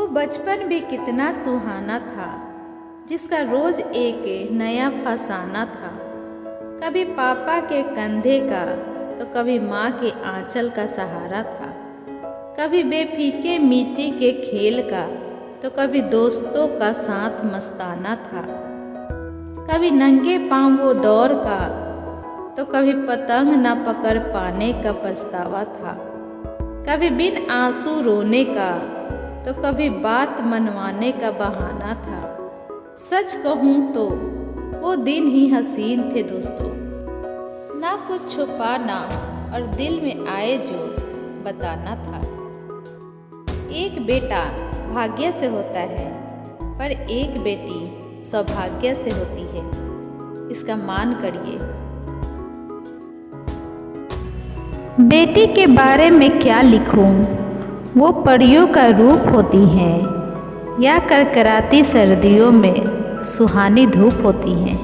वो बचपन भी कितना सुहाना था, जिसका रोज एक नया फसाना था। कभी पापा के कंधे का तो कभी माँ के आंचल का सहारा था। कभी बेफिके मिट्टी के खेल का तो कभी दोस्तों का साथ मस्ताना था। कभी नंगे पाँव वो दौड़ का तो कभी पतंग न पकड़ पाने का पछतावा था। कभी बिन आंसू रोने का तो कभी बात मनवाने का बहाना था। सच कहूँ तो वो दिन ही हसीन थे दोस्तों, ना कुछ छुपाना और दिल में आए जो बताना था। एक बेटा भाग्य से होता है, पर एक बेटी सौभाग्य से होती है, इसका मान करिए। बेटी के बारे में क्या लिखूं, वो परियों का रूप होती हैं या करकराती सर्दियों में सुहानी धूप होती हैं।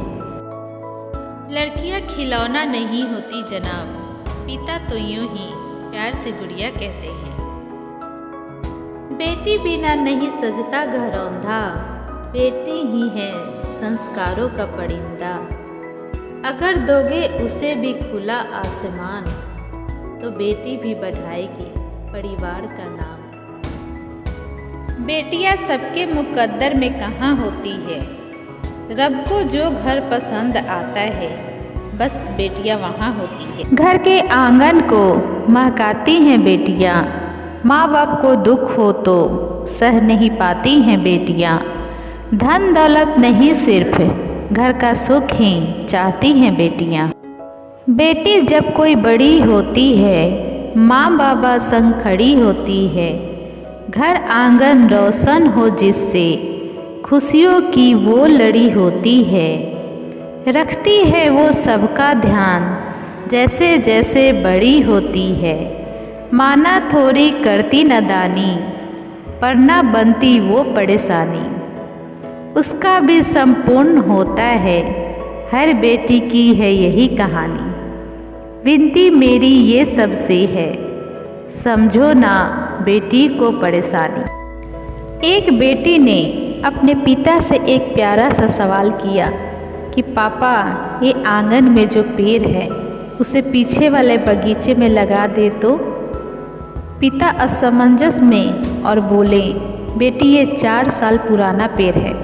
लड़कियां खिलौना नहीं होती जनाब, पिता तो यूं ही प्यार से गुड़िया कहते हैं। बेटी बिना नहीं सजता घरौंधा, बेटी ही है संस्कारों का परिंदा। अगर दोगे उसे भी खुला आसमान, तो बेटी भी बढ़ाएगी परिवार का नाम। बेटियां सबके मुकद्दर में कहाँ होती है, रब को जो घर पसंद आता है, बस बेटियां वहाँ होती है। घर के आंगन को महकाती हैं बेटियां, माँ बाप को दुख हो तो सह नहीं पाती हैं बेटियां। धन दौलत नहीं सिर्फ घर का सुख ही चाहती हैं बेटियां। बेटी जब कोई बड़ी होती है, माँ बाबा संग खड़ी होती है। घर आंगन रोशन हो जिससे खुशियों की वो लड़ी होती है। रखती है वो सबका ध्यान जैसे जैसे बड़ी होती है। माना थोड़ी करती नादानी, पर ना बनती वो परेशानी। उसका भी संपूर्ण होता है, हर बेटी की है यही कहानी। विनती मेरी ये सबसे है, समझो ना बेटी को परेशानी। एक बेटी ने अपने पिता से एक प्यारा सा सवाल किया कि पापा, ये आंगन में जो पेड़ है उसे पीछे वाले बगीचे में लगा दे तो। पिता असमंजस में और बोले, बेटी ये 4 साल पुराना पेड़ है,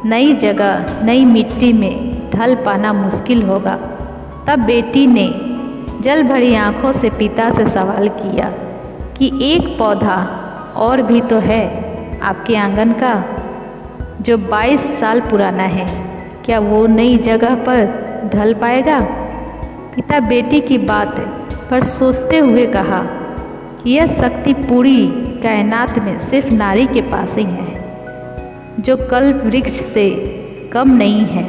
नई जगह नई मिट्टी में ढल पाना मुश्किल होगा। तब बेटी ने जल भरी आंखों से पिता से सवाल किया कि एक पौधा और भी तो है आपके आंगन का, जो 22 साल पुराना है, क्या वो नई जगह पर ढल पाएगा? पिता बेटी की बात पर सोचते हुए कहा कि यह शक्ति पूरी कायनात में सिर्फ नारी के पास ही है, जो कल्प वृक्ष से कम नहीं है,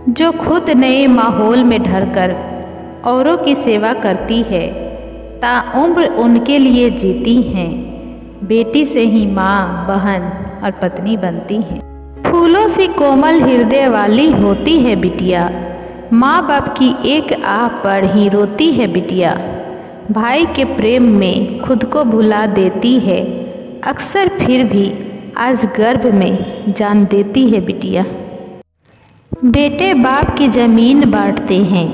जो खुद नए माहौल में ढलकर औरों की सेवा करती है, ताउम्र उनके लिए जीती हैं। बेटी से ही माँ, बहन और पत्नी बनती हैं। फूलों सी कोमल हृदय वाली होती है बिटिया, माँ बाप की एक आह पर ही रोती है बिटिया। भाई के प्रेम में खुद को भुला देती है, अक्सर फिर भी आज गर्भ में जान देती है बिटिया। बेटे बाप की ज़मीन बांटते हैं,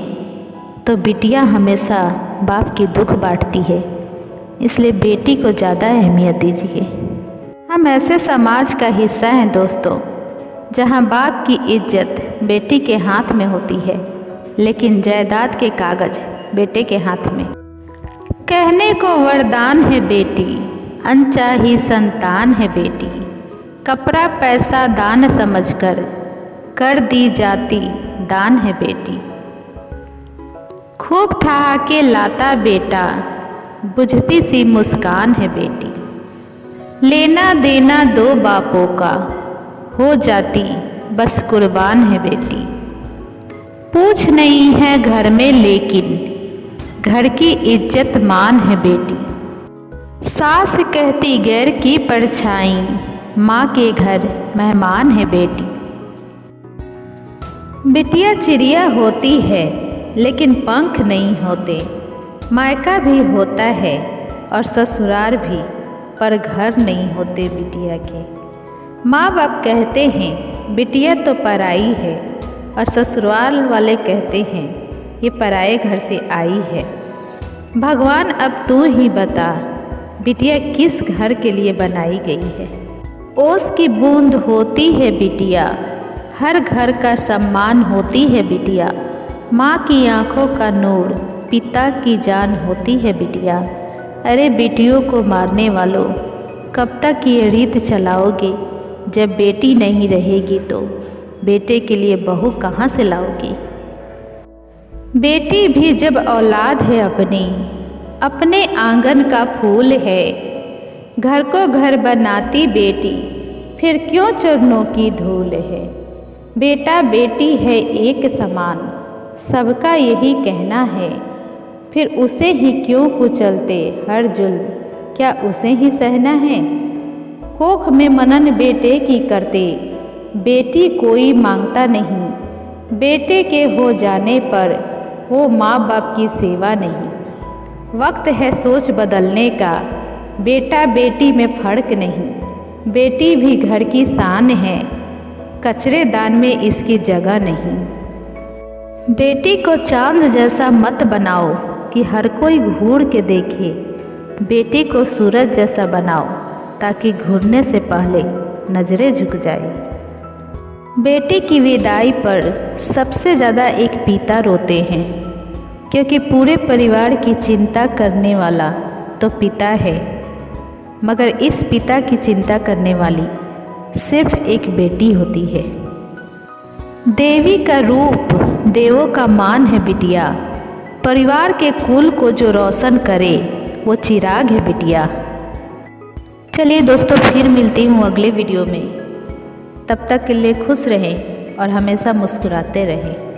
तो बिटिया हमेशा बाप की दुख बांटती है, इसलिए बेटी को ज़्यादा अहमियत दीजिए। हम ऐसे समाज का हिस्सा हैं दोस्तों, जहां बाप की इज्जत बेटी के हाथ में होती है, लेकिन जायदाद के कागज बेटे के हाथ में। कहने को वरदान है बेटी, अनचाही संतान है बेटी। कपड़ा पैसा दान समझकर कर दी जाती दान है बेटी। खूब ठहाके लाता बेटा, बुझती सी मुस्कान है बेटी। लेना देना 2 बापों का हो जाती बस कुर्बान है बेटी। पूछ नहीं है घर में लेकिन घर की इज्जत मान है बेटी। सास कहती गैर की परछाई, माँ के घर मेहमान है बेटी। बिटिया चिड़िया होती है लेकिन पंख नहीं होते, मायका भी होता है और ससुराल भी, पर घर नहीं होते बिटिया के। माँ बाप कहते हैं बिटिया तो पराई है, और ससुराल वाले कहते हैं ये पराए घर से आई है। भगवान अब तू ही बता बिटिया किस घर के लिए बनाई गई है। ओस की बूंद होती है बिटिया, हर घर का सम्मान होती है बिटिया। माँ की आंखों का नूर, पिता की जान होती है बिटिया। अरे बेटियों को मारने वालों, कब तक ये रीत चलाओगे? जब बेटी नहीं रहेगी तो बेटे के लिए बहू कहाँ से लाओगी? बेटी भी जब औलाद है अपने आंगन का फूल है। घर को घर बनाती बेटी, फिर क्यों चरणों की धूल है। बेटा बेटी है एक समान, सबका यही कहना है। फिर उसे ही क्यों कुचलते हर जुल्म, क्या उसे ही सहना है। कोख में मनन बेटे की करते, बेटी कोई मांगता नहीं। बेटे के हो जाने पर वो माँ बाप की सेवा नहीं। वक्त है सोच बदलने का, बेटा बेटी में फर्क नहीं। बेटी भी घर की शान है, कचरे दान में इसकी जगह नहीं। बेटी को चांद जैसा मत बनाओ कि हर कोई घूर के देखे। बेटी को सूरज जैसा बनाओ ताकि घूरने से पहले नजरें झुक जाए। बेटी की विदाई पर सबसे ज़्यादा एक पिता रोते हैं, क्योंकि पूरे परिवार की चिंता करने वाला तो पिता है, मगर इस पिता की चिंता करने वाली सिर्फ एक बेटी होती है। देवी का रूप, देवों का मान है बिटिया। परिवार के कुल को जो रोशन करे वो चिराग है बिटिया। चलिए दोस्तों, फिर मिलती हूँ अगले वीडियो में। तब तक के लिए खुश रहें और हमेशा मुस्कुराते रहें।